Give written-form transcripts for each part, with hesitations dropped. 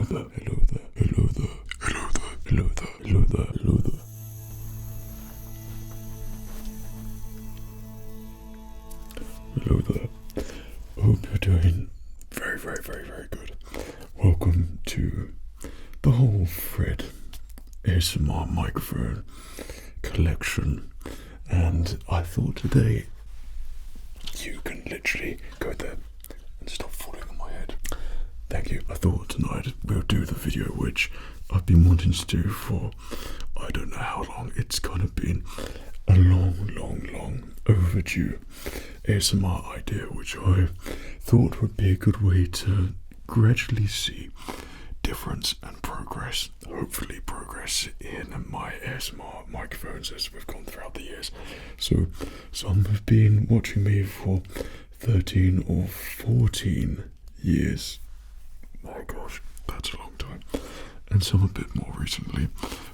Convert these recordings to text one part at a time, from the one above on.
there, hello there, hello there, hello there, hello there, hello there, hello there. Hello there. Hope you're doing very, very, very, very good. Welcome to the whole Fred ASMR microphone collection. And I thought today you can literally go there and stop falling on my head. Thank you. I thought tonight we'll do the video which I've been wanting to do for I don't know how long. It's kind of been a long overdue ASMR idea, which I thought would be a good way to gradually see difference and progress, hopefully progress in my ASMR microphones as we've gone throughout the years. So some have been watching me for 13 or 14 years. My gosh, that's a long time. And some a bit more recently.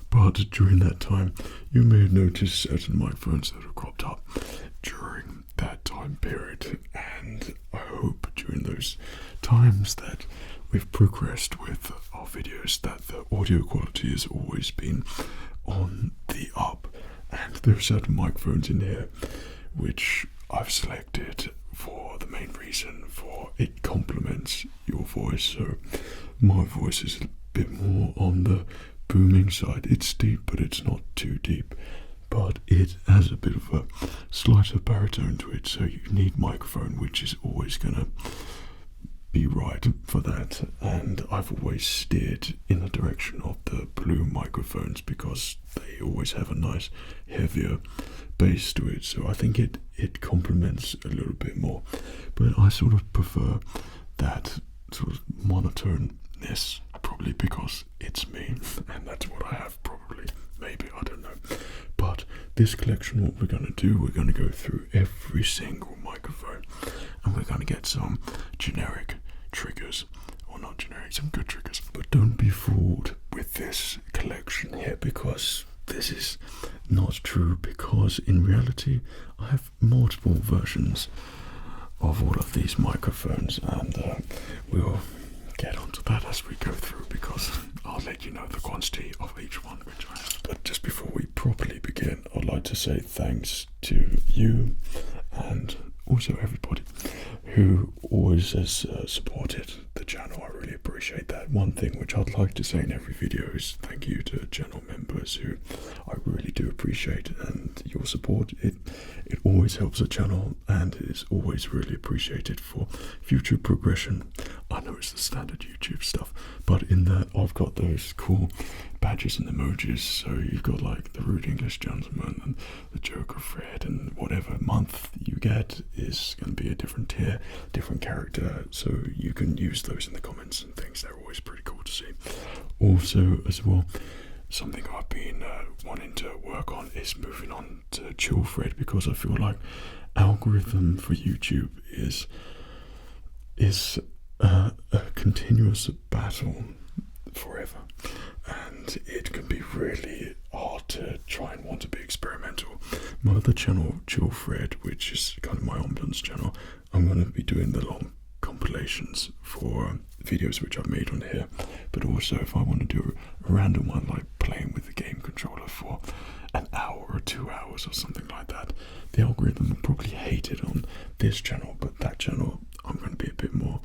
But during that time, you may have noticed certain microphones that have cropped up during that time period. And I hope during those times that we've progressed with our videos, that the audio quality has always been on the up. And there are certain microphones in here which I've selected for the main reason for it complements your voice. So my voice is a bit more on the booming side. It's deep, but it's not too deep. But it has a bit of a slighter baritone to it, so you need microphone which is always going to be right for that. And I've always steered in the direction of the blue microphones because they always have a nice heavier bass to it, so I think it complements a little bit more. But I sort of prefer that sort of monotoneness, probably because it's me and that's what I have, probably, maybe, I don't know. But this collection, what we're going to do, we're going to go through every single microphone and we're going to get some generic triggers, or not generic, some good triggers. But don't be fooled with this collection here, because this is not true, because in reality I have multiple versions of all of these microphones, and we'll get onto that as we go through, because I'll let you know the quantity of each one which I have. But just before we properly begin, I'd like to say thanks to you and also everybody who always has supported the channel. I really appreciate that. One thing which I'd like to say in every video is thank you to channel members who I really do appreciate, and your support, it always helps the channel and is always really appreciated for future progression. I know it's the standard YouTube stuff, but in that I've got those cool badges and emojis, so you've got like the Rude English Gentleman and the Joker Fred, and whatever month you get is going to be a different tier, different character, so you can use those in the comments and things. They're always pretty cool to see. Also, as well, something I've been wanting to work on is moving on to Chill Fred, because I feel like algorithm for YouTube is a continuous battle forever, and it can be really hard to try and want to be experimental. My other channel, Chill Fred, which is kind of my ambulance channel, I'm going to be doing the long compilations for videos which I've made on here, but also if I want to do a random one like playing with the game controller for an hour or 2 hours or something like that, the algorithm will probably hate it on this channel, but that channel I'm going to be a bit more,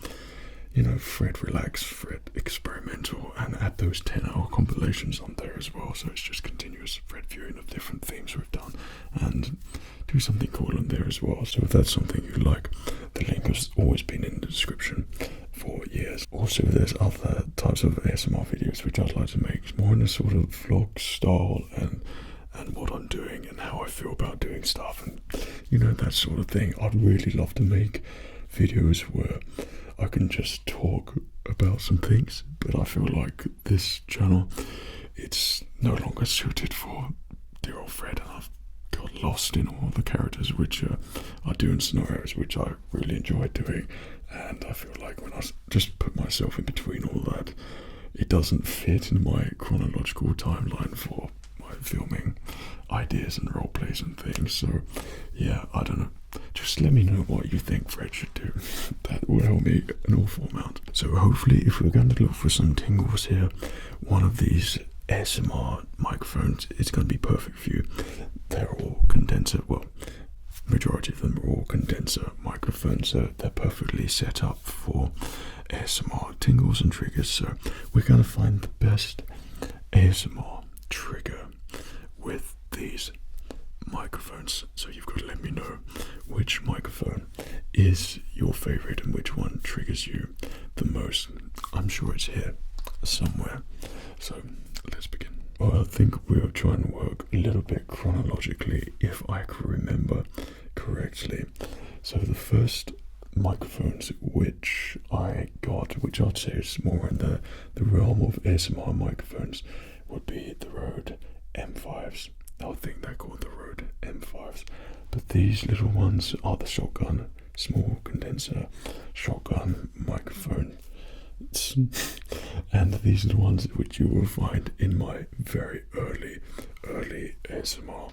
you know, Fred relax, Fred experimental, and add those 10-hour compilations on there as well. So it's just continuous Fred viewing of different themes we've done, and do something cool on there as well. So if that's something you like, the link has always been in the description for years. Also, there's other types of ASMR videos which I'd like to make, more in a sort of vlog style, and what I'm doing and how I feel about doing stuff, and you know, that sort of thing. I'd really love to make videos where I can just talk about some things, but I feel like this channel, it's no longer suited for dear old Fred, and I've got lost in all the characters which I do in scenarios which I really enjoy doing, and I feel like when I just put myself in between all that, it doesn't fit in my chronological timeline for my filming ideas and role plays and things. So yeah, I don't know, just let me know what you think Fred should do. That will help me an awful amount. So hopefully, if we're going to look for some tingles here, one of these ASMR microphones is going to be perfect for you. They're all condenser, well, majority of them are all condenser microphones, so they're perfectly set up for ASMR tingles and triggers. So we're going to find the best ASMR trigger with these microphones. So you've got to let me know which microphone is your favorite and which one triggers you the most. I'm sure it's here somewhere. So let's begin. Well, I think we'll try and work a little bit chronologically, if I can remember correctly. So the first microphones which I got, which I'd say is more in the realm of ASMR microphones, would be the Rode M5s. I think they're called the Rode M5s. But these little ones are the shotgun, small condenser shotgun microphone. And these are the ones which you will find in my very early ASMR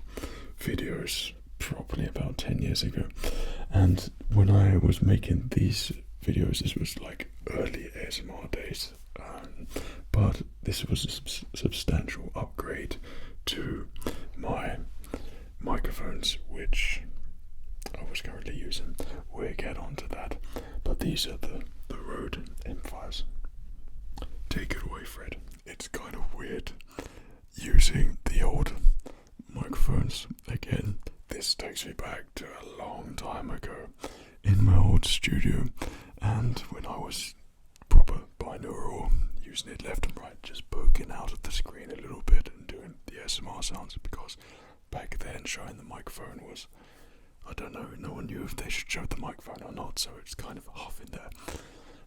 videos, probably about 10 years ago. And when I was making these videos, this was like early ASMR days, but this was a substantial upgrade to my microphones, which I was currently using. We'll get onto that, but these are the Rode M5s. Take it away, Fred. It's kind of weird using the old microphones again. This takes me back to a long time ago in my old studio, and when I was proper binaural, using it left and right, just poking out of the screen a little bit and doing the ASMR sounds, because back then showing the microphone was, I don't know, no one knew if they should show the microphone or not, so it's kind of half in there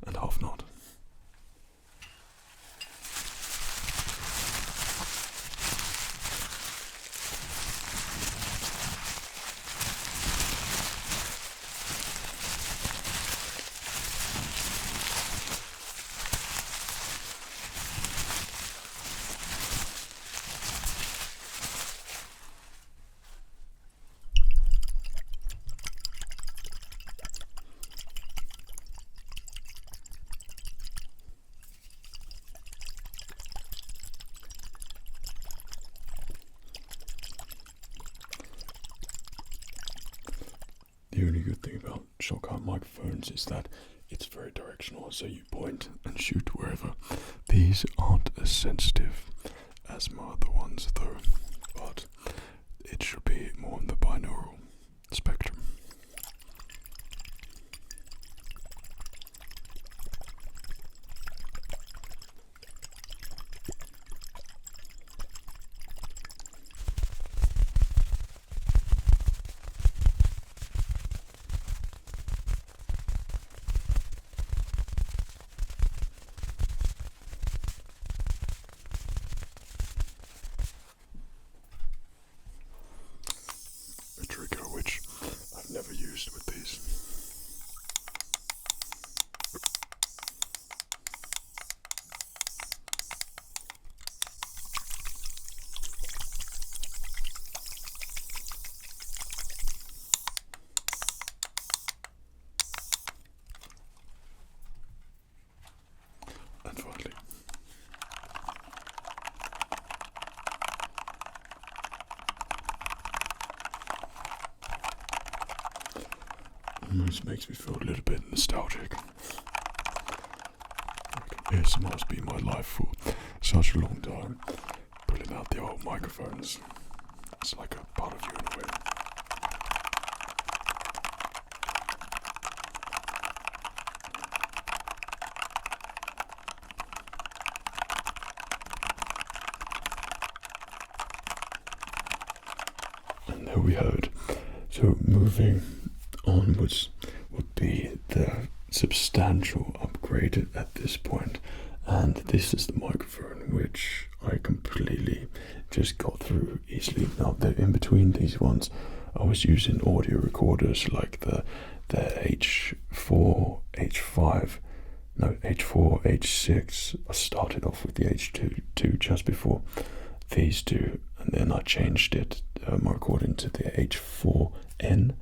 and half not. The only good thing about shotgun microphones is that it's very directional, so you point and shoot wherever. These aren't as sensitive as my other ones though, but it should be more in the binaural spectrum. Which I've never used with these. And finally, almost makes me feel a little bit nostalgic. ASMR's been my life for such a long time. Pulling out the old microphones, it's like a part of you in a way. And there we heard. So moving onwards would be the substantial upgrade at this point, and this is the microphone which I completely just got through easily. Now, in between these ones, I was using audio recorders like the H4, H5, no, H4, H6. I started off with the H2 just before these two, and then I changed it, my recording, to the H4N.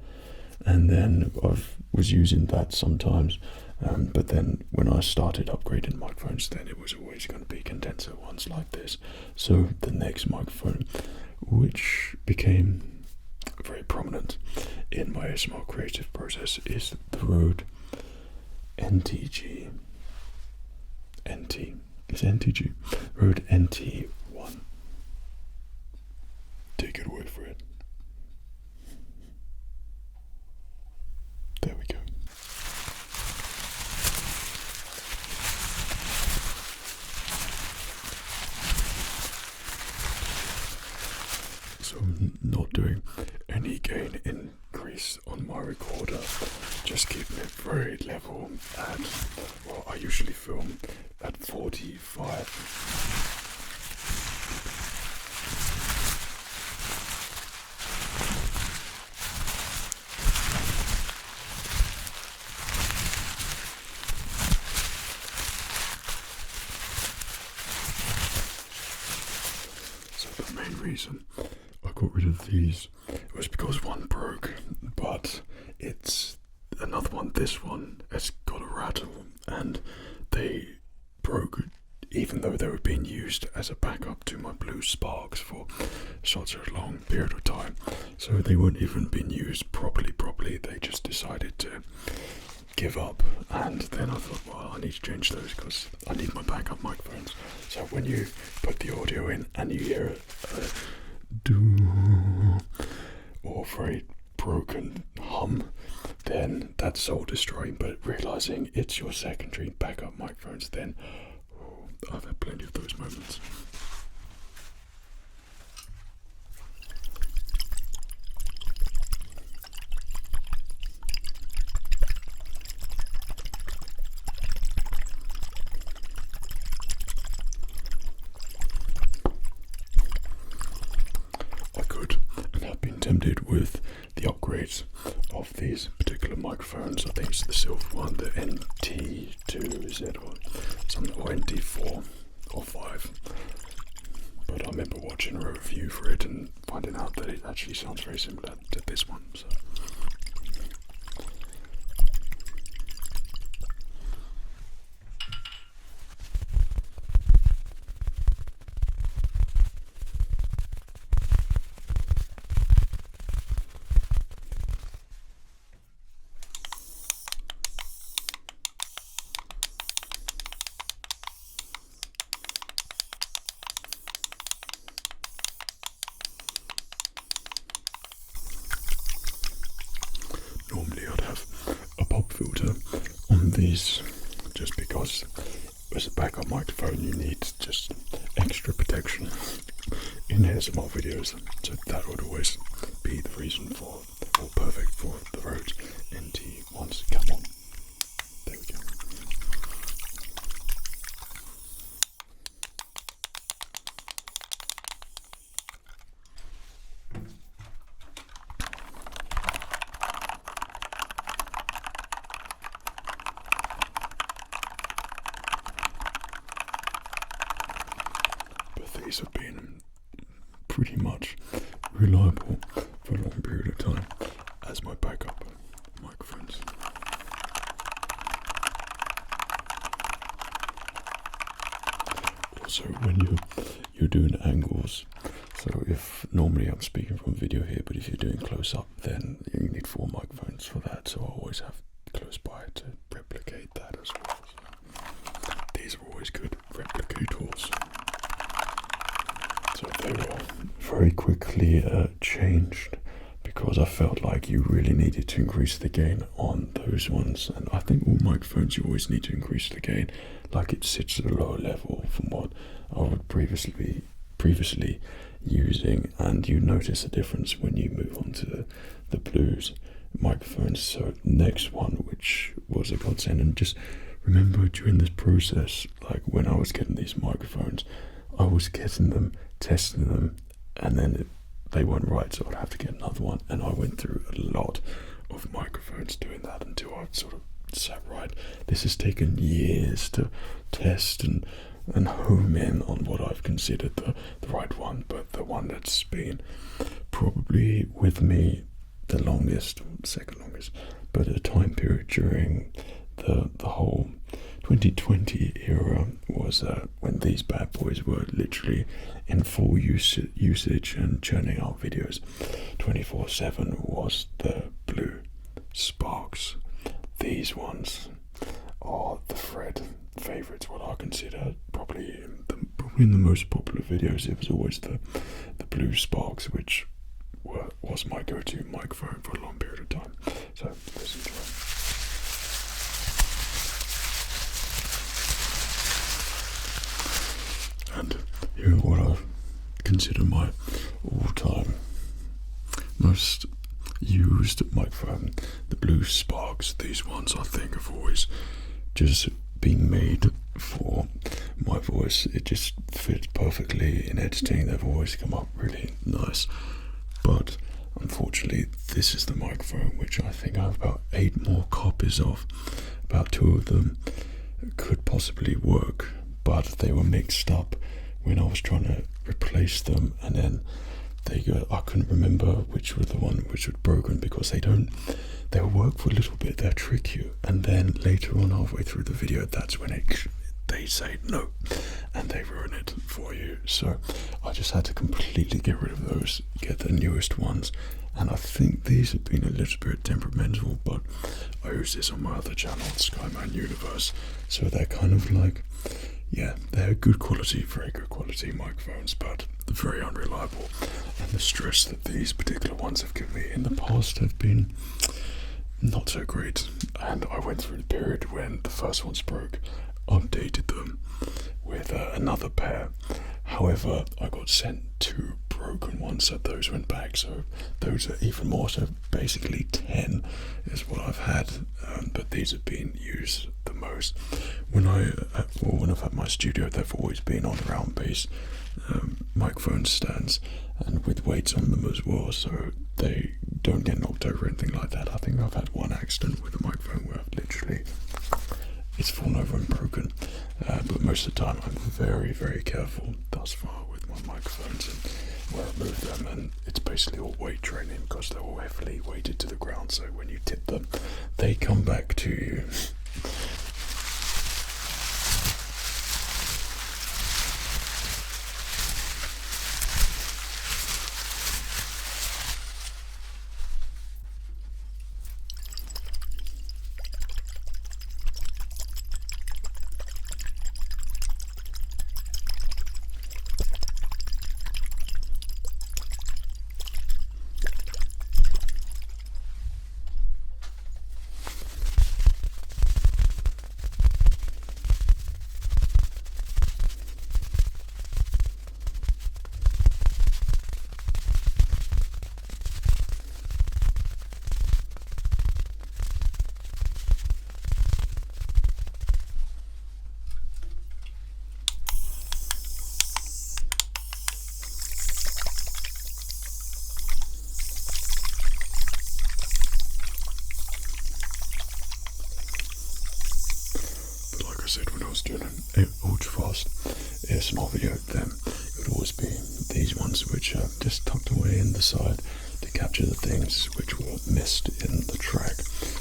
and then I was using that sometimes. But then when I started upgrading microphones, then it was always going to be condenser ones like this. So the next microphone, which became very prominent in my ASMR creative process, is the Rode NTG. It's NTG. Rode NT1. Take it away, Fred. There we go. So I'm not doing any gain increase on my recorder, just keeping it very level at, well, I usually film at 45. The main reason I got rid of these was because one broke, but it's another one. This one has got a rattle, and they broke even though they were being used as a backup to my Blue Sparks for such a long period of time. So they weren't even being used properly. They just decided to give up, and then I thought, well, I need to change those because I need my backup microphones. So when you put the audio in and you hear a do or very broken hum, then that's soul destroying. But realizing it's your secondary backup microphones, then I've had plenty of those moments. Tempted with the upgrades of these particular microphones. I think it's the silver one, the NT2Z or something, or NT4 or 5. But I remember watching a review for it and finding out that it actually sounds very similar to this one. So. Normally I'd have a pop filter on these just because as a backup microphone you need just extra protection in ASMR videos, so that would always be the reason for, or perfect for, the Rode NT1's Come on. There we go. These have been pretty much reliable for a long period of time as my backup microphones. Also, when you're doing angles, so if normally I'm speaking from video here, but if you're doing close up, then you need 4 microphones for that. So I always have close by to replicate that as well. So these are always good replicators. So they were very quickly changed because I felt like you really needed to increase the gain on those ones. And I think all microphones you always need to increase the gain, like it sits at a lower level from what I would previously using, and you notice a difference when you move on to the Blues microphones. So next one, which was a godsend, and just remember during this process, like when I was getting these microphones, I was getting them, testing them, and then they weren't right, so I'd have to get another one. And I went through a lot of microphones doing that until I sort of sat right. This has taken years to test and home in on what I've considered the right one, but the one that's been probably with me the longest, second longest, but a time period during the whole 2020 era was when these bad boys were literally in full usage and churning out videos 24/7 was the blue sparks. These ones are the Fred favourites, what I consider probably in the most popular videos. It was always the blue sparks, which was my go-to microphone for a long period of time. So let's enjoy. And here are what I consider my all-time most used microphone, the blue sparks. These ones I think have always just been made for my voice. It just fits perfectly in editing. They've always come up really nice. But unfortunately, this is the microphone which I think I have about 8 more copies of. About 2 of them could possibly work, but they were mixed up when I was trying to replace them, and then I couldn't remember which were the one which was broken, because they'll work for a little bit, they'll trick you, and then later on halfway through the video, that's when they say no, and they ruin it for you. So I just had to completely get rid of those, get the newest ones, and I think these have been a little bit temperamental, but I use this on my other channel, Skyman Universe, so they're kind of like, yeah, they're good quality, very good quality microphones, but very unreliable. And the stress that these particular ones have given me in the past have been not so great. And I went through the period when the first ones broke, updated them with another pair. However, I got sent 2 broken ones, so those went back, so those are even more, so basically 10 is what I've had, but these have been used the most. When I've had my studio, they've always been on round base microphone stands, and with weights on them as well, so they don't get knocked over or anything like that. I think I've had 1 accident with a microphone where it's fallen over and broken, but most of the time I'm very, very careful thus far with my microphones and where I move them, and it's basically all weight training because they're all heavily weighted to the ground, so when you tip them they come back to you. When I was doing an ultra fast ASMR video, then it would always be these ones which are just tucked away in the side to capture the things which were missed in the track.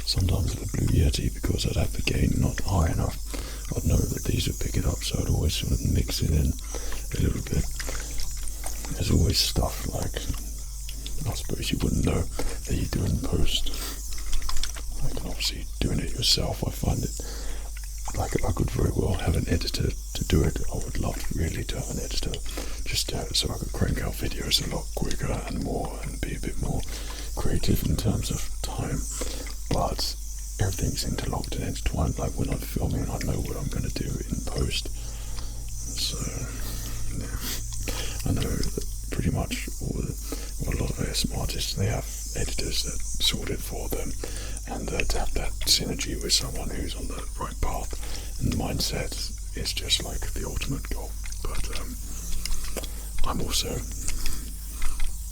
Sometimes with a Blue Yeti, because I'd have the gain not high enough, I'd know that these would pick it up, so I'd always sort of mix it in a little bit. There's always stuff like, I suppose you wouldn't know that you do in post. Like, obviously doing it yourself, I find it like I could very well have an editor to do it. I would love really to have an editor, just so I could crank out videos a lot quicker and more, and be a bit more creative in terms of time. But everything's interlocked and intertwined. Like when I'm filming, I know what I'm going to do in post. So yeah, I know that pretty much a lot of ASMR artists, they have editors that sort it for them, and to have that synergy with someone who's on the right path and mindset is just like the ultimate goal. But I'm also,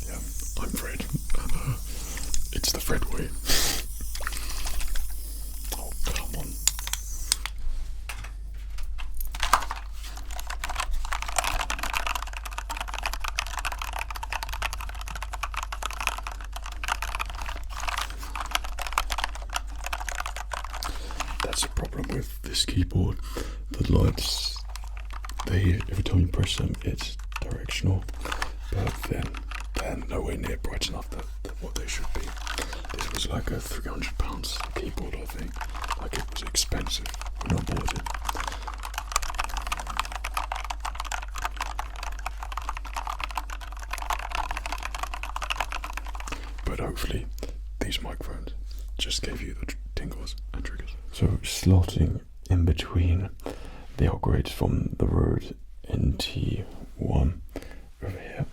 yeah, I'm Fred, and it's the Fred way. Oh, come on. this keyboard, the lights, every time you press them, it's directional, but then they're nowhere near bright enough than what they should be. This was like a £300 keyboard, I think. Like, it was expensive when I bought it. But hopefully these microphones just gave you the tingles and triggers. So slotting in between the upgrades from the Rode NT1 over here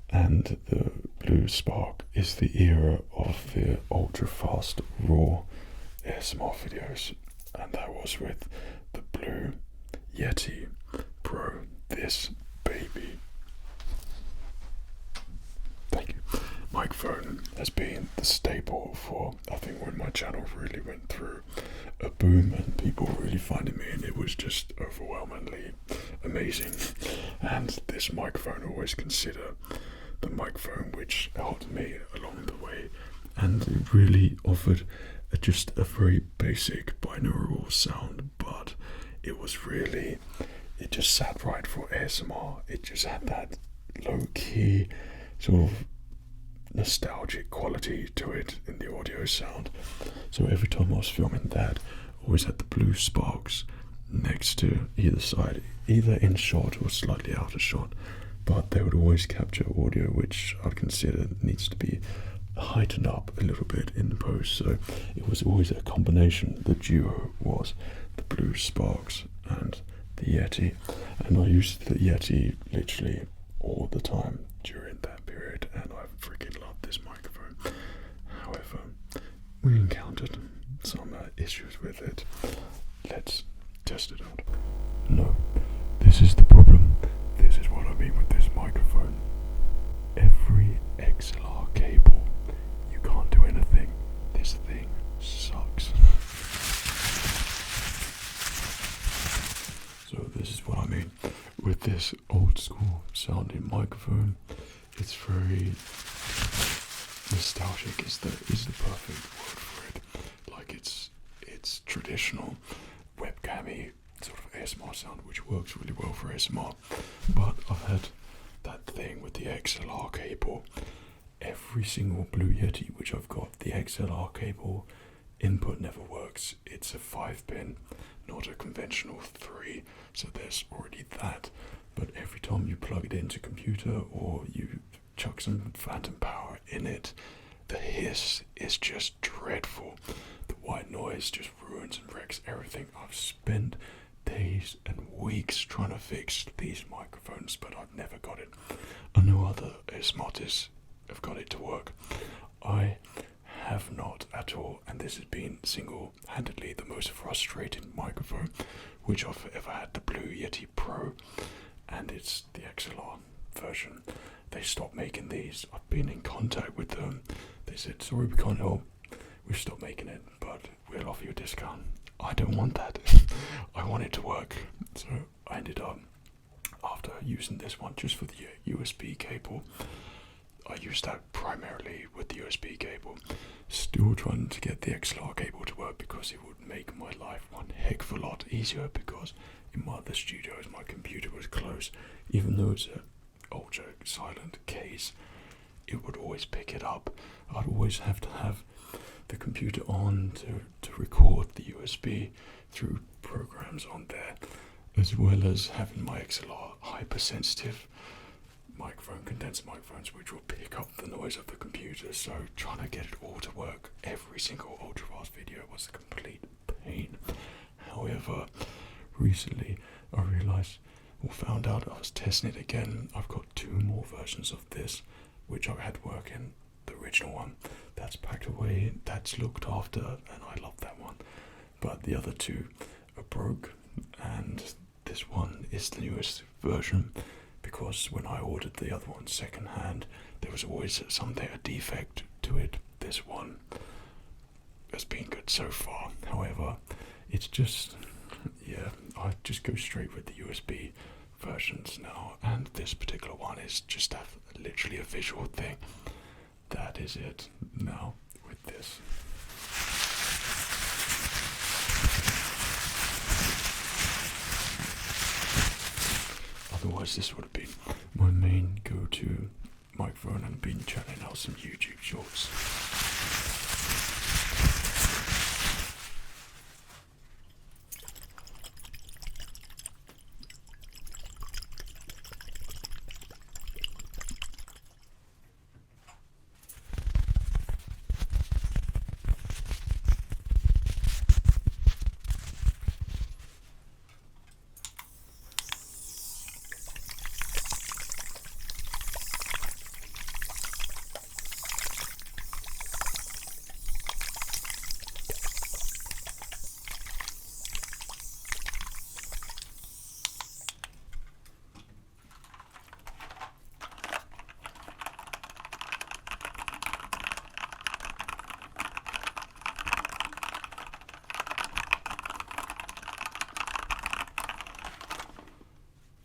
and the Blue Spark is the era of the ultra fast raw ASMR videos, and that was with the Blue Yeti Pro, this baby. Thank you. Microphone has been the staple for, I think, when my channel really went through a boom and people really finding me, and it was just overwhelmingly amazing. And this microphone I always consider the microphone which helped me along the way, and it really offered just a very basic binaural sound, but it was really, it just sat right for ASMR. It just had that low-key sort of nostalgic quality to it in the audio sound. So every time I was filming that, I always had the Blue Sparks next to either side, either in shot or slightly out of shot, but they would always capture audio which I'd consider needs to be heightened up a little bit in the post. So it was always a combination. The duo was the Blue Sparks and the Yeti, and I used the Yeti literally all the time during that period, and I freaking loved this microphone. However, we encountered some issues with it. Let's test it out. No, this is the problem. This is what I mean with this microphone. Every XLR cable, you can't do anything. This thing sucks. So this is what I mean with this old school sounding microphone. It's very nostalgic is the perfect word for it. Like, it's traditional webcam-y sort of ASMR sound, which works really well for ASMR. But I've had that thing with the XLR cable. Every single Blue Yeti which I've got, the XLR cable input never works. It's a 5-pin, not a conventional 3, so there's already that. But every time you plug it into computer or you chuck some phantom power in it, the hiss is just dreadful. The white noise just ruins and wrecks everything. I've spent days and weeks trying to fix these microphones, but I've never got it. I know other ASMRtists have got it to work. I have not at all, and this has been single-handedly the most frustrating microphone which I've ever had. The Blue Yeti Pro, and it's the XLR version. They stopped making these. I've been in contact with them. They said, sorry, we can't help, we've stopped making it, but we'll offer you a discount. I don't want that. I want it to work. So I ended up, after using this one just for the USB cable, I used that primarily with the USB cable. Still trying to get the XLR cable to work because it would make my life one heck of a lot easier, because in my other studios my computer was closed. Even though it's an ultra silent case, it would always pick it up. I'd always have to have the computer on to record the USB through programs on there, as well as having my XLR hypersensitive microphone, condenser microphones, which will pick up the noise of the computer. So trying to get it all to work every single ultra fast video was a complete pain. However, recently I realized or found out, I was testing it again. I've got 2 more versions of this which I had working. The original one that's packed away, that's looked after, and I love that one, but the other 2 are broke, and this one is the newest version, because when I ordered the other one second hand, there was always a defect to it. This one has been good so far. However, it's just, yeah, I just go straight with the USB versions now, and this particular one is just literally a visual thing. That is it now with this. otherwise this would have been my main go-to microphone and been churning out some YouTube shorts.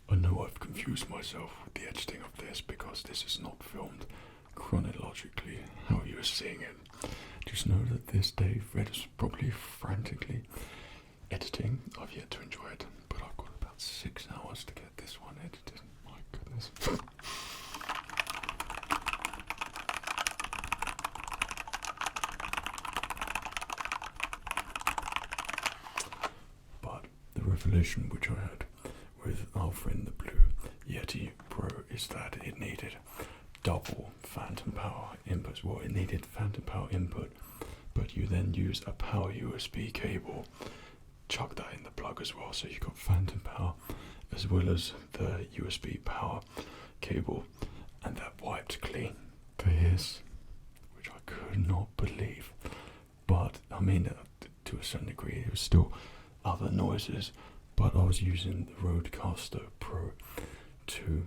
I know I've confused myself with the editing of this because this is not filmed chronologically how you are seeing it. Just know that this day Fred is probably frantically editing. I've yet to enjoy it, but I've got about 6 hours to get this one edited. My goodness. But the revelation which I had with our friend the Blue Yeti Pro is that it needed double phantom power inputs. Well, it needed phantom power input, but you then use a power USB cable, chuck that in the plug as well, so you got phantom power as well as the USB power cable, and that wiped clean the hiss, which I could not believe. But I mean, to a certain degree, there was still other noises. But I was using the Rodecaster Pro to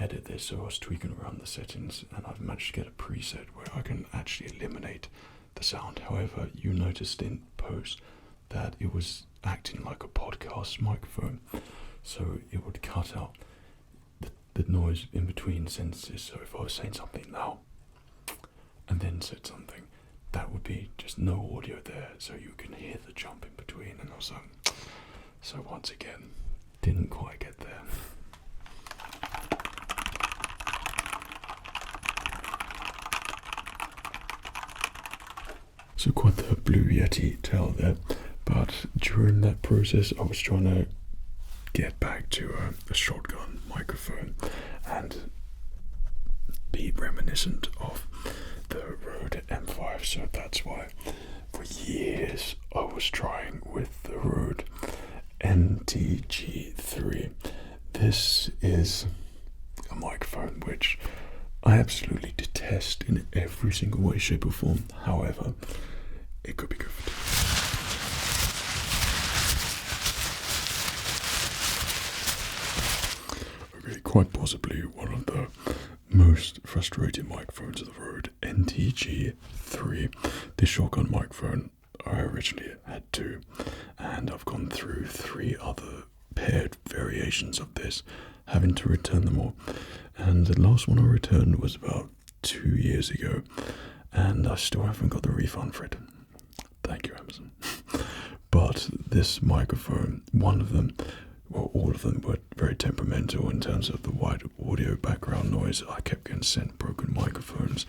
edit this, so I was tweaking around the settings, and I've managed to get a preset where I can actually eliminate the sound. However, you noticed in post that it was acting like a podcast microphone, so it would cut out the noise in between sentences. So if I was saying something now and then said something, that would be just no audio there, so you can hear the jump in between. And I was like, so once again, didn't quite get there. So quite the Blue Yeti tale there, but during that process I was trying to get back to a shotgun microphone and be reminiscent of the Rode M5, so that's why for years I was trying with the Rode NTG3. This is a microphone which I absolutely detest in every single way, shape or form. However, it could be good. Okay, quite possibly one of the most frustrating microphones of the Rode NTG3. This shotgun microphone, I originally had 2, and I've gone through 3 other paired variations of this, having to return them all. And the last one I returned was about 2 years ago, and I still haven't got the refund for it. Thank you, Amazon. But this microphone, one of them, well, all of them were very temperamental in terms of the white audio background noise. I kept getting sent broken microphones,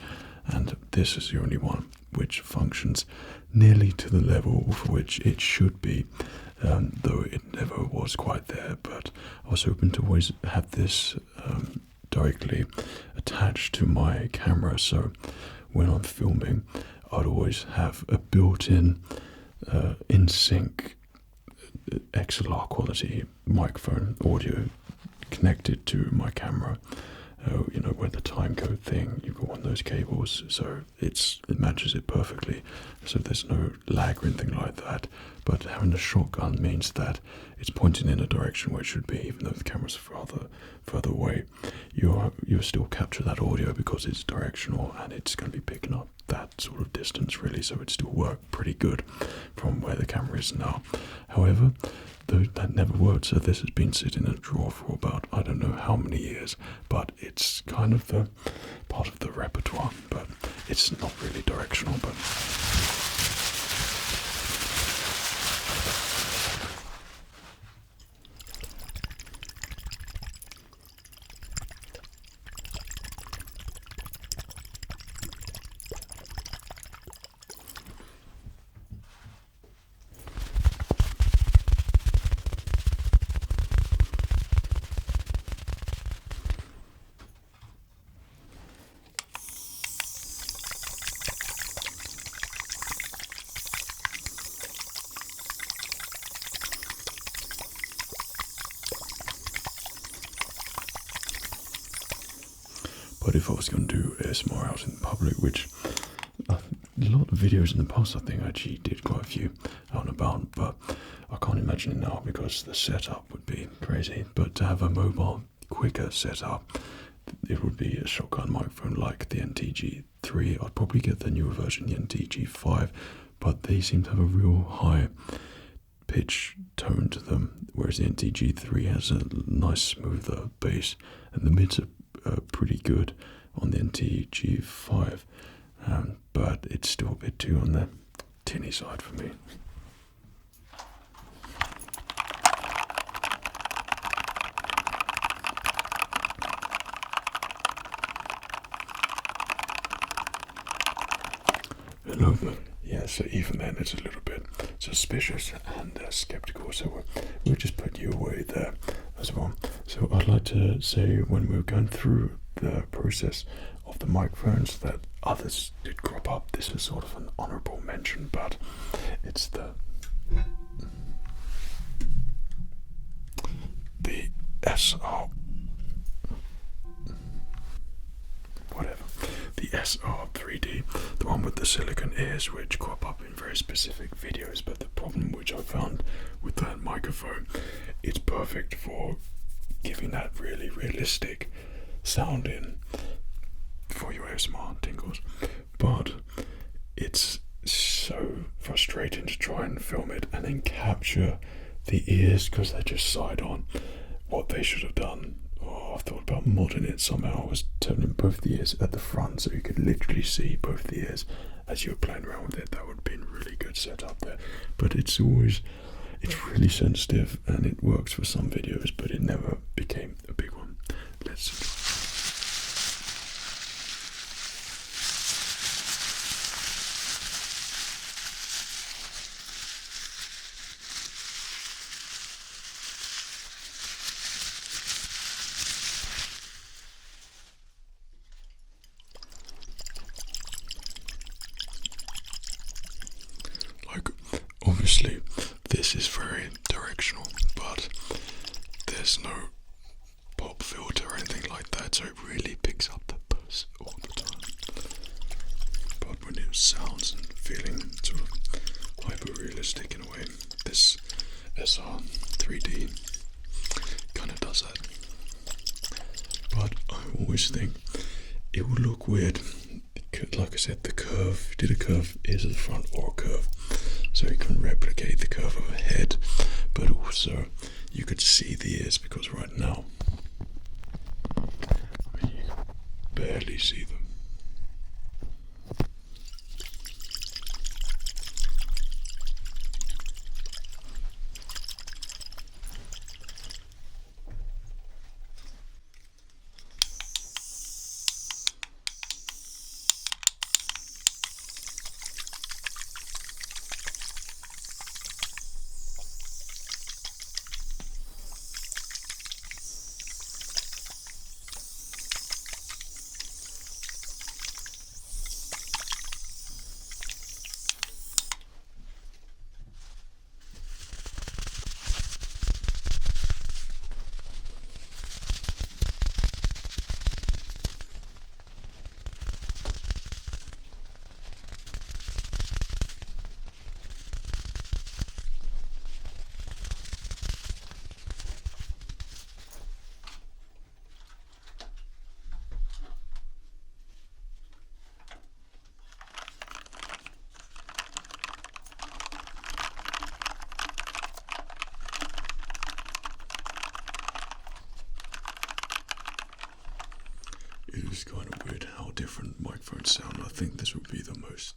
and this is the only one which functions nearly to the level for which it should be, though it never was quite there. But I was hoping to always have this directly attached to my camera, so when I'm filming I'd always have a built-in in-sync XLR quality microphone audio connected to my camera. You know, with the time code thing, you've got one of those cables, so it matches it perfectly, so there's no lag or anything like that. But having a shotgun means that it's pointing in a direction where it should be, even though the camera's further away. You'll still capture that audio because it's directional, and it's going to be picking up that sort of distance really, so it still worked pretty good from where the camera is now. However, that never worked, so this has been sitting in a drawer for about I don't know how many years, but it's kind of the part of the repertoire, but it's not really directional. But But if I was going to do ASMR out in public, which a lot of videos in the past, I think I actually did quite a few out and about, but I can't imagine it now because the setup would be crazy. But to have a mobile, quicker setup, it would be a shotgun microphone like the NTG3. I'd probably get the newer version, the NTG5, but they seem to have a real high pitch tone to them, whereas the NTG3 has a nice smoother bass, and the mids are pretty good on the NTG5, but it's still a bit too on the tinny side for me. Hello there. Yeah, so even then it's a little bit suspicious and skeptical, so we'll just put you away there as well. So I'd like to say, when we were going through the process of the microphones, that others did crop up. This is sort of an honourable mention, but it's the SR, whatever, the SR3D, the one with the silicone ears, which crop up in very specific videos. But the problem which I found with that microphone, it's perfect for giving that really realistic sound in for your ASMR tingles, but it's so frustrating to try and film it and then capture the ears because they're just side on. What they should have done, I thought about modding it somehow. I was turning both the ears at the front so you could literally see both the ears as you were playing around with it. That would have been a really good setup there. But it's really sensitive, and it works for some videos, but it never became a big one. Let's see. Obviously, this is very directional, but there's no pop filter or anything like that, so it really picks up the buzz all the time. But when it sounds and feeling sort of hyper-realistic in a way, this SR3D kind of does that. But I always think it would look weird. Like I said, the curve, did a curve ears at the front or a curve, so you can replicate the curve of a head, but also you could see the ears, because right now, I mean, you can barely see them. It is kind of weird how different microphones sound. I think this would be the most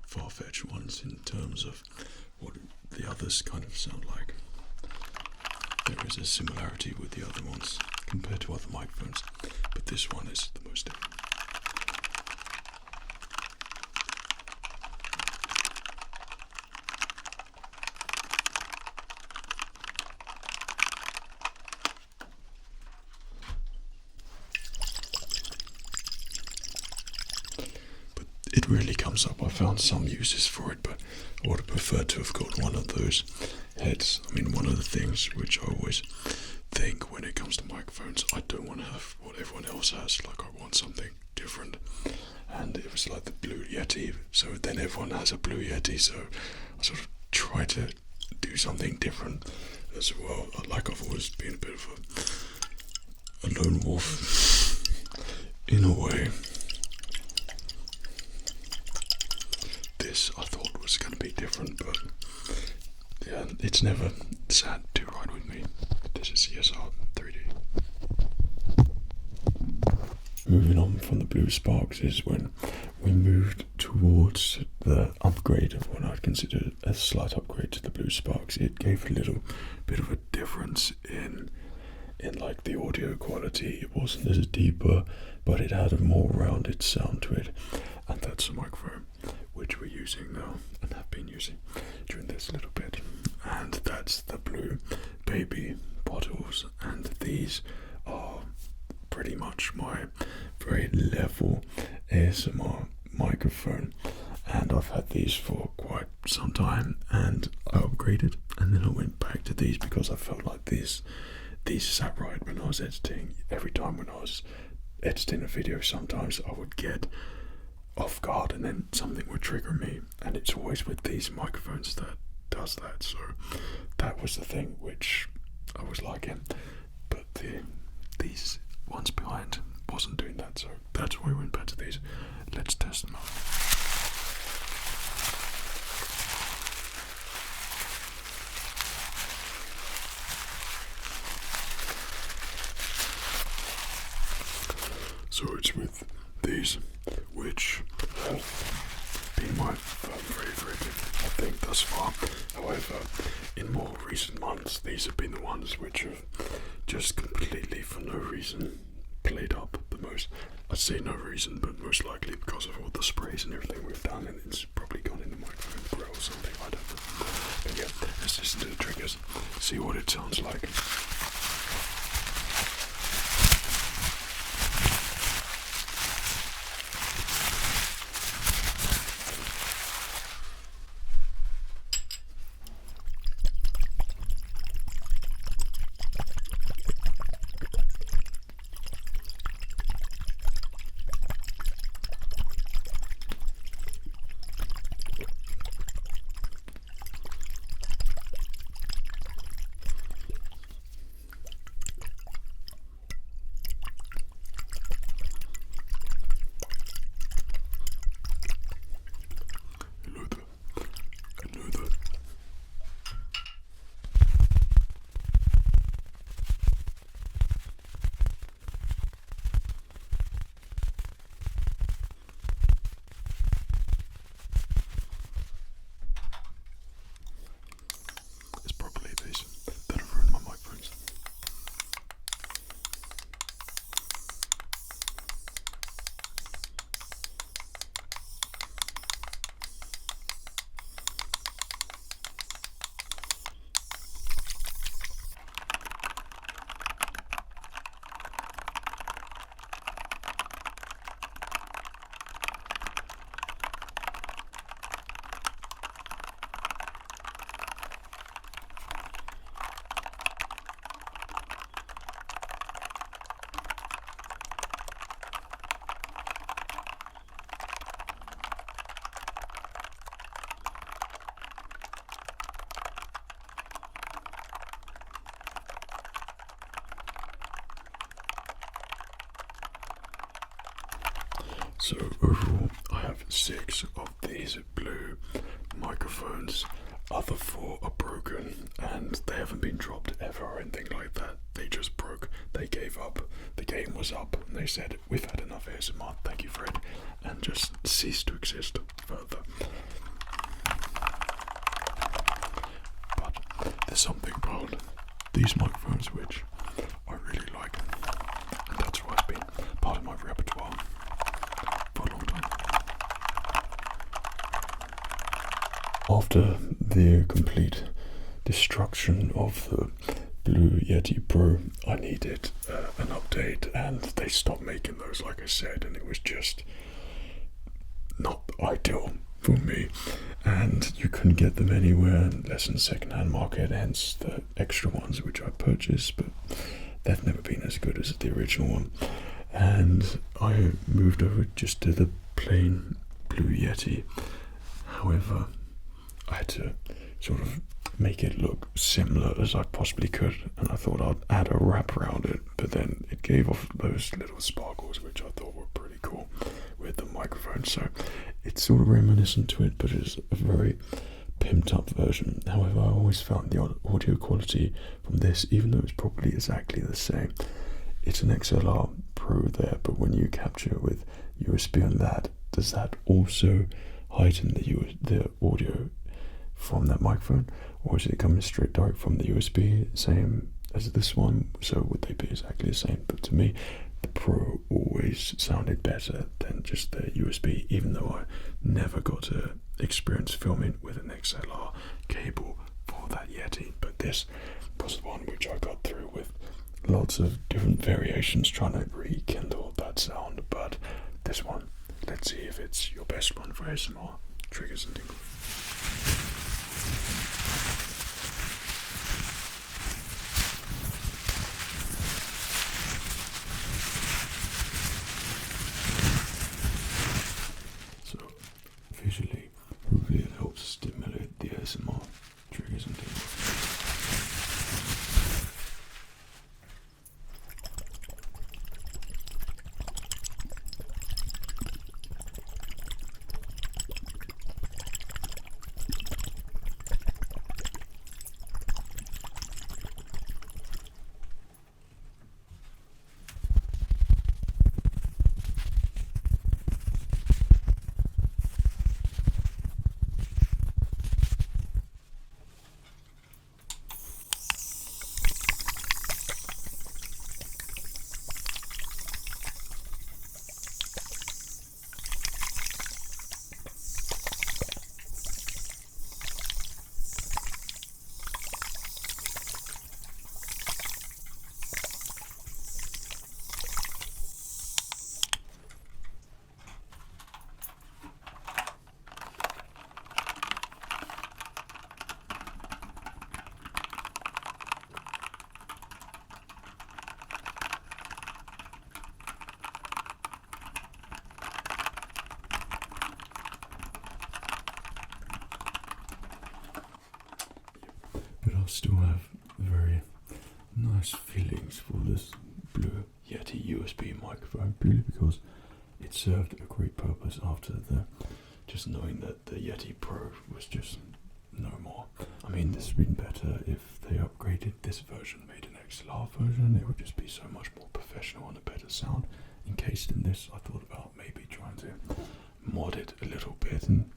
far-fetched ones in terms of what the others kind of sound like. There is a similarity with the other ones compared to other microphones, but this one is the most different. It really comes up. I found some uses for it, but I would have preferred to have got one of those heads. I mean, one of the things which I always think when it comes to microphones, I don't want to have what everyone else has. Like, I want something as a Blue Yeti, so I sort of try to do something different as well. Like I've always been a bit of a lone wolf in a way. This I thought was going to be different, but yeah, it's never sat too right with me. This is CSR 3D. Moving on from the blue sparks is when we moved towards the upgrade of what I'd consider a slight upgrade to the blue sparks. It gave a little bit of a difference in like the audio quality. It wasn't as deeper, but it had a more rounded sound to it, and that's a microphone which we're using now and have been using during this little bit, and that's the Blue Baby bottles, and these are pretty much my very level ASMR microphone, and I've had these for quite some time, and I upgraded and then I went back to these because I felt like these sat right when I was editing. Every time when I was editing a video, sometimes I would get off guard and then something would trigger me, and it's always with these microphones that does that. So that was the thing which I was liking, but these ones behind wasn't doing that, so that's why we went back to these. Let's test them out. So it's with these which have been my favorite, I think, thus far. However, in more recent months, these have been the ones which have just completely, for no reason, played up the most. I'd say no reason, but most likely because of all the sprays and everything we've done, and it's probably gone in the microphone grill or something, I don't know. But yeah, let's listen to the triggers, see what it sounds like. So overall, I have 6 of these blue microphones. Other 4 are broken, and they haven't been dropped ever or anything like that. They just broke. They gave up. The game was up, and they said, "We've had enough ASMR. Thank you, Fred," and just ceased to exist further. But there's something about these microphones which I really like, and that's why it's been part of my repertoire for a long time. After the complete destruction of the Blue Yeti Pro, I needed an update, and they stopped making those, like I said, and it was just not ideal for me, and you couldn't get them anywhere unless in the second-hand market, hence the extra ones which I purchased, but they've never been as good as the original one, and I moved over just to the plain Blue Yeti. However, I had to sort of make it look similar as I possibly could, and I thought I'd add a wrap around it, but then it gave off those little sparkles which I thought were pretty cool with the microphone. So it's sort of reminiscent to it, but it's a very pimped up version. However, I always found the audio quality from this, even though it's probably exactly the same, it's an XLR Pro there, but when you capture it with USB on that, does that also heighten the audio from that microphone, or is it coming straight direct from the USB, same as this one? So would they be exactly the same? But to me, the Pro always sounded better than just the USB, even though I never got to experience filming with an XLR cable for that Yeti. But this was the one which I got through with lots of different variations trying to rekindle that sound. But this one, let's see if it's your best one for ASMR triggers and tingles. So visually, hopefully it helps stimulate the ASMR triggers and tingles. But I'll still have very nice feelings for this Blue Yeti USB microphone, purely because it served a great purpose after just knowing that the Yeti Pro was just no more. I mean, this would have been better if they upgraded this version, made an XLR version. It would just be so much more professional and a better sound encased in this. I thought about maybe trying to mod it a little bit and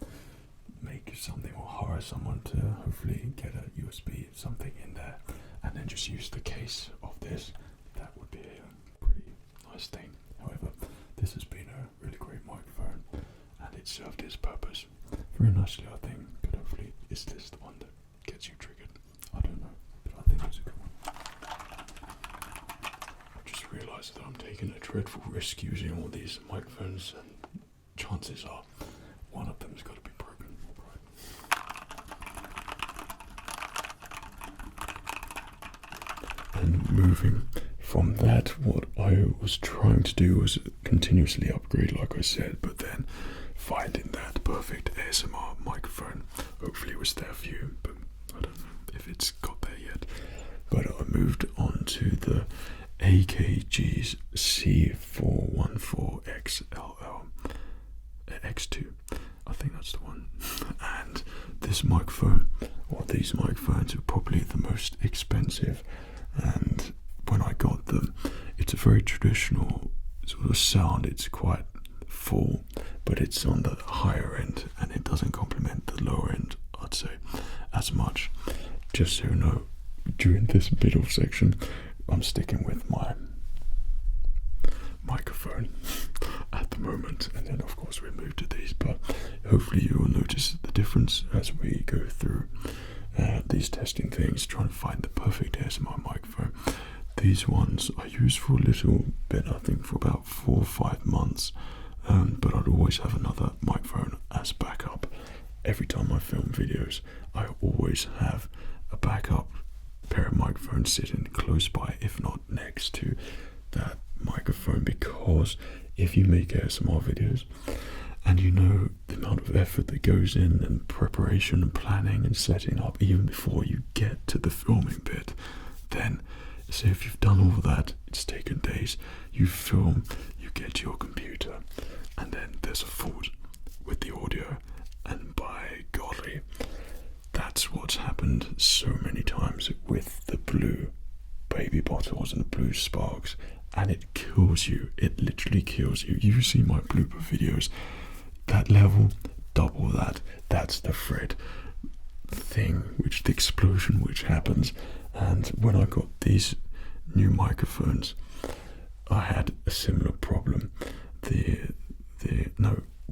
make something, or hire someone to hopefully get a USB something in there, and then just use the case of this. That would be a pretty nice thing. However, this has been a really great microphone, and it served its purpose very nicely, I think. But hopefully, is this the one that gets you triggered? I don't know, but I think it's a good one. I just realised that I'm taking a dreadful risk using all these microphones, and chances are one of them's got to be broken. And moving from that, what I was trying to do was continuously upgrade, like I said, but then finding that perfect ASMR microphone. Hopefully it was there for you, but I don't know if it's got there yet. But I moved on to the AKG's C414XLL X2. I think that's the one. And this microphone, or these microphones, are probably the most expensive. And when I got them, it's a very traditional sort of sound. It's quite full, but it's on the higher end, and it doesn't complement the lower end, I'd say, as much. Just so you know, during this middle section, I'm sticking with my microphone at the moment, and then of course we move to these, but hopefully you will notice the difference as we go through these testing things, trying to find the perfect ASMR microphone. These ones I used for a little bit, I think for about 4 or 5 months, but I'd always have another microphone as backup. Every time I film videos, I always have a backup pair of microphones sitting close by, if not next to that microphone, because if you make ASMR videos and you know the amount of effort that goes in and preparation and planning and setting up even before you get to the filming bit. Then, so if you've done all of that, it's taken days. You film, you get to your computer, and then there's a fault with the audio, and by golly, that's what's happened so many times with the blue baby bottles and the blue sparks, and it kills you. It literally kills you. You see my blooper videos, that level, double that. That's the Fred thing, which the explosion which happens. And when I got these new microphones, I had a similar problem.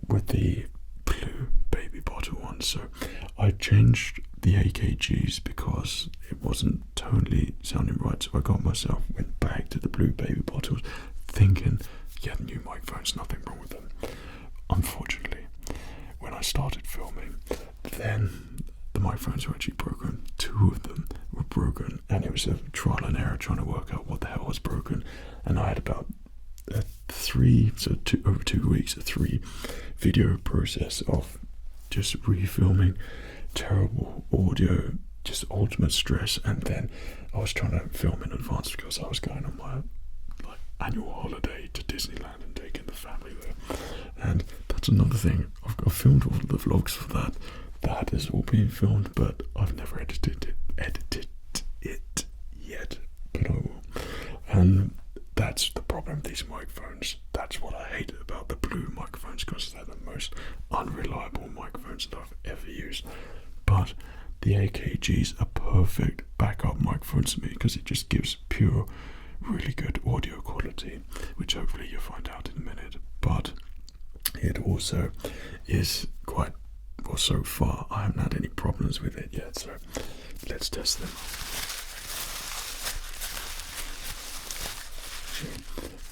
With the blue baby bottle one. So I changed the AKGs because it wasn't totally sounding right. So I went back to the blue baby bottles, thinking, yeah, new microphones, nothing wrong with them. Unfortunately, when I started filming, then the microphones were actually broken. 2 of them were broken, and it was a trial and error trying to work out what the hell was broken. And I had about over 2 weeks, a 3 video process of just refilming, terrible audio, just ultimate stress. And then I was trying to film in advance because I was going on my annual holiday to Disneyland and taking the family there. And that's another thing. I've filmed all of the vlogs for that. That is all being filmed, but I've never edited it yet. But I will. And that's the problem with these microphones. That's what I hate about the blue microphones, because they're the most unreliable microphones that I've ever used. But the AKGs are perfect backup microphones to me because it just gives pure, really good audio quality, which hopefully you'll find out in a minute. But it also is quite, well, so far I haven't had any problems with it yet, so let's test them.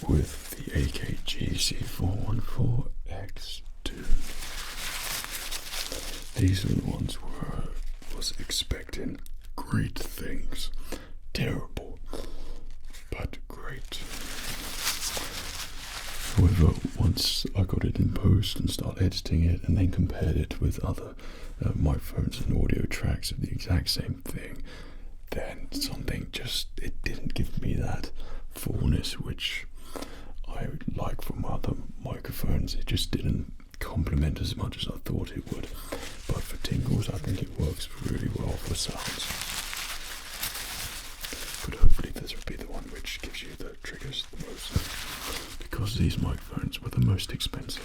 With the AKG C414X2, these are the ones where I was expecting great things. Terrible, but great. However, once I got it in post and started editing it and then compared it with other microphones and audio tracks of the exact same thing, then something just, it didn't give me that fullness which I like from other microphones. It just didn't complement as much as I thought it would. But for tingles, I think it works really well for sounds. But hopefully this will be the one which gives you the triggers the most, because these microphones were the most expensive.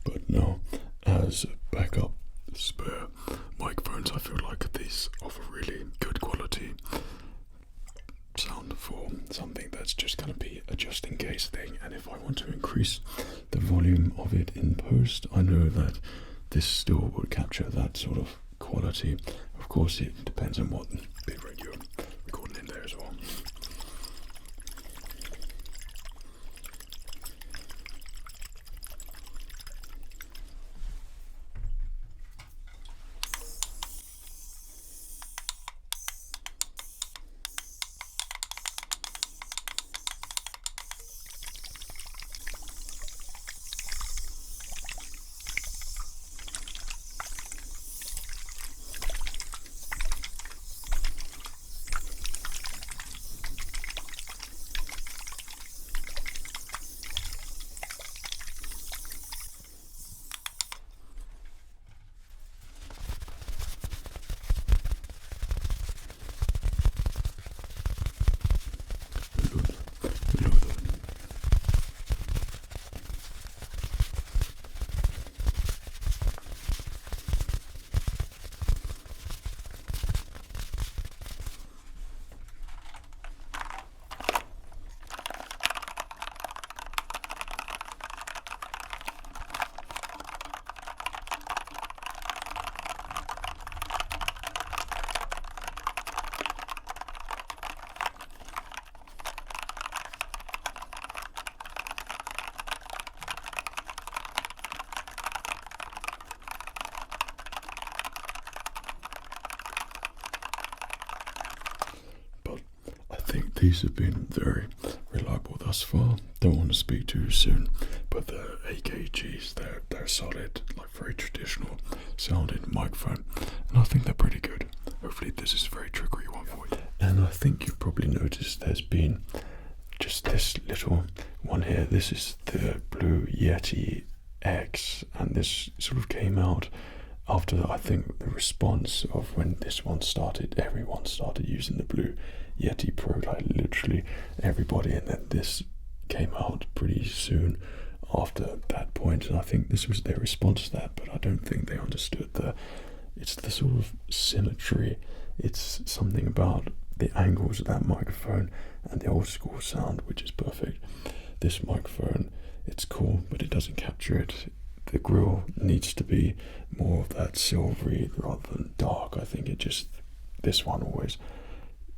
But no, as backup spare microphones, I feel like these offer really good quality sound for something that's just going to be a just in case thing. And if I want to increase the volume of it in post, I know that this still would capture that sort of quality. Of course, it depends on what bitrate you're recording in there as well. These have been very reliable thus far. Don't want to speak too soon, but the AKGs, they're solid, like very traditional sounding microphone, and I think they're pretty good. Hopefully this is a very trickery one for you. And I think you've probably noticed there's been just this little one here. This is the Blue Yeti X, and this sort of came out after, I think, the response of when this one started. Everyone started using the Blue Yeti Pro, like literally everybody, and then this came out pretty soon after that point, and I think this was their response to that, but I don't think they understood it's the sort of symmetry, it's something about the angles of that microphone and the old school sound, which is perfect. This microphone, it's cool, but it doesn't capture it. The grill needs to be more of that silvery rather than dark. I think this one always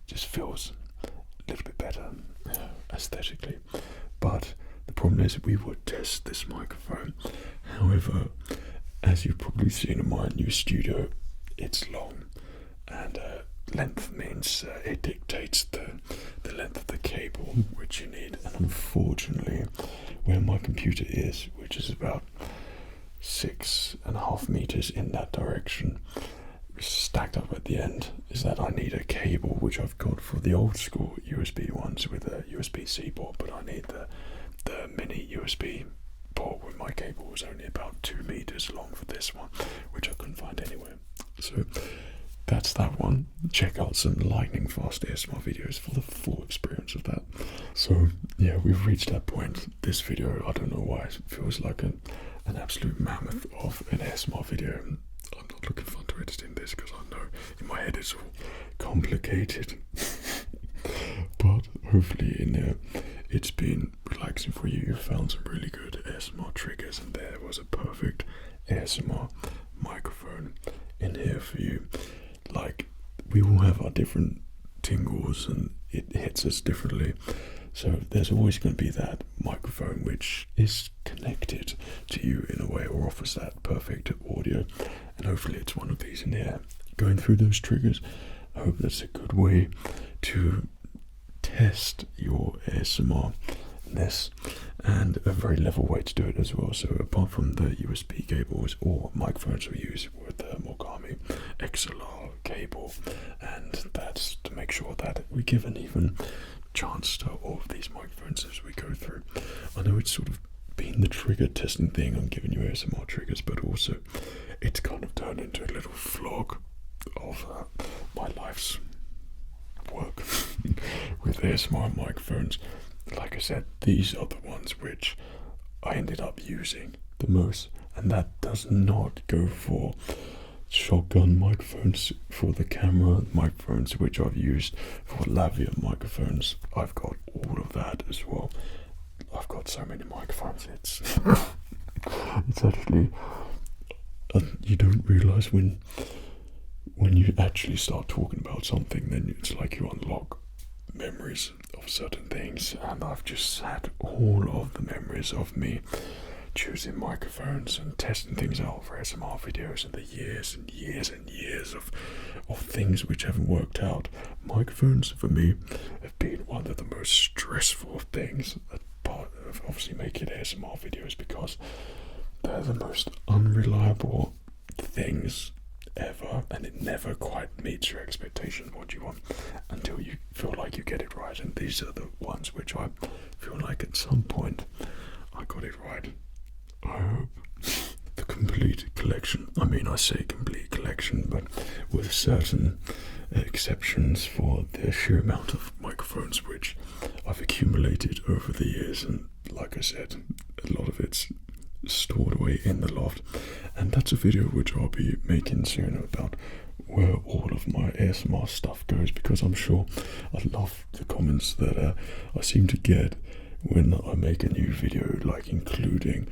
just feels a little bit better aesthetically. But the problem is we would test this microphone. However, as you've probably seen in my new studio, it's long, and length means it dictates the length of the cable which you need. And unfortunately, where my computer is, which is about 6.5 meters in that direction, stacked up at the end, is that I need a cable, which I've got for the old school USB ones with a USB-C port, but I need the mini USB port with my cable was only about 2 meters long for this one, which I couldn't find anywhere. So that's that one. Check out some lightning fast ASMR videos for the full experience of that. So yeah, we've reached that point. This video, I don't know why, it feels like an absolute mammoth of an ASMR video. I'm not looking forward to editing this because I know in my head it's all complicated. But hopefully in there it's been relaxing for you. You found some really good ASMR triggers, and there was a perfect ASMR microphone in here for you. Like, we all have our different tingles and it hits us differently. So there's always going to be that microphone which is connected to you in a way, or offers that perfect audio. And hopefully it's one of these in here. Going through those triggers, I hope that's a good way to test your ASMR-ness, and a very level way to do it as well. So apart from the USB cables or microphones we use with the Mogami XLR cable, and that's to make sure that we give an even chance to all of these microphones as we go through. I know it's sort of been the trigger testing thing on giving you ASMR triggers, but also it's kind of turned into a little vlog of my life's work with ASMR microphones. Like I said, these are the ones which I ended up using the most, and that does not go for shotgun microphones for the camera, microphones which I've used for lavalier microphones. I've got all of that as well. I've got so many microphones, it's it's actually you don't realize when you actually start talking about something, then it's like you unlock memories of certain things, and I've just had all of the memories of me choosing microphones and testing things out for ASMR videos, and the years and years and years of things which haven't worked out. Microphones for me have been one of the most stressful things, a part of obviously making ASMR videos, because they're the most unreliable things ever, and it never quite meets your expectation of what you want until you feel like you get it right. And these are the ones which I feel like at some point I got it right. I hope. The complete collection, I mean, I say complete collection, but with certain exceptions for the sheer amount of microphones which I've accumulated over the years, and like I said, a lot of it's stored away in the loft, and that's a video which I'll be making soon about where all of my ASMR stuff goes, because I'm sure I love the comments that I seem to get when I make a new video, like including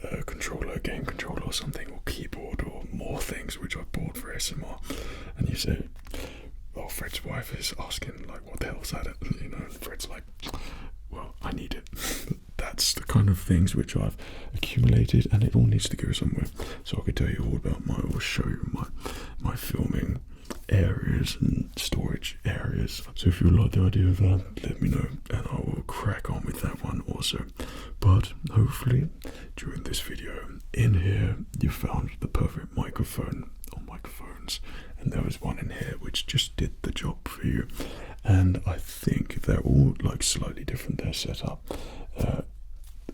a controller, a game controller or something, or keyboard, or more things which I bought for ASMR, and you say, well, Fred's wife is asking, like, what the hell's that, you know, and Fred's like, well, I need it. That's the kind of things which I've accumulated, and it all needs to go somewhere. So I could tell you all about or show you my filming areas and storage areas is. So if you like the idea of that, let me know and I will crack on with that one also. But hopefully during this video in here you found the perfect microphone or microphones, and there was one in here which just did the job for you. And I think they're all like slightly different. They're set up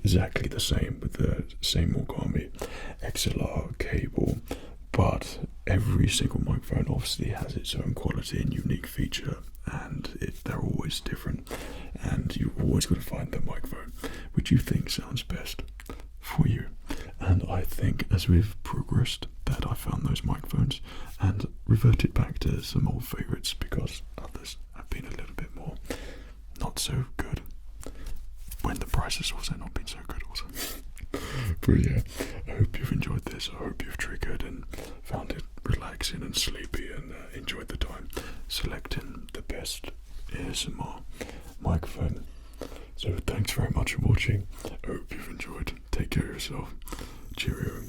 exactly the same with the same Origami XLR cable, but every single microphone obviously has its own quality and unique feature, and they're always different, and you've always got to find the microphone which you think sounds best for you. And I think as we've progressed that I found those microphones and reverted back to some old favourites because others have been a little bit more not so good, when the price has also not been so good also. But yeah, I hope you've enjoyed this. I hope you've triggered and found it relaxing and sleepy, and enjoyed the time selecting the best ASMR microphone. So thanks very much for watching. I hope you've enjoyed. Take care of yourself. Cheerio.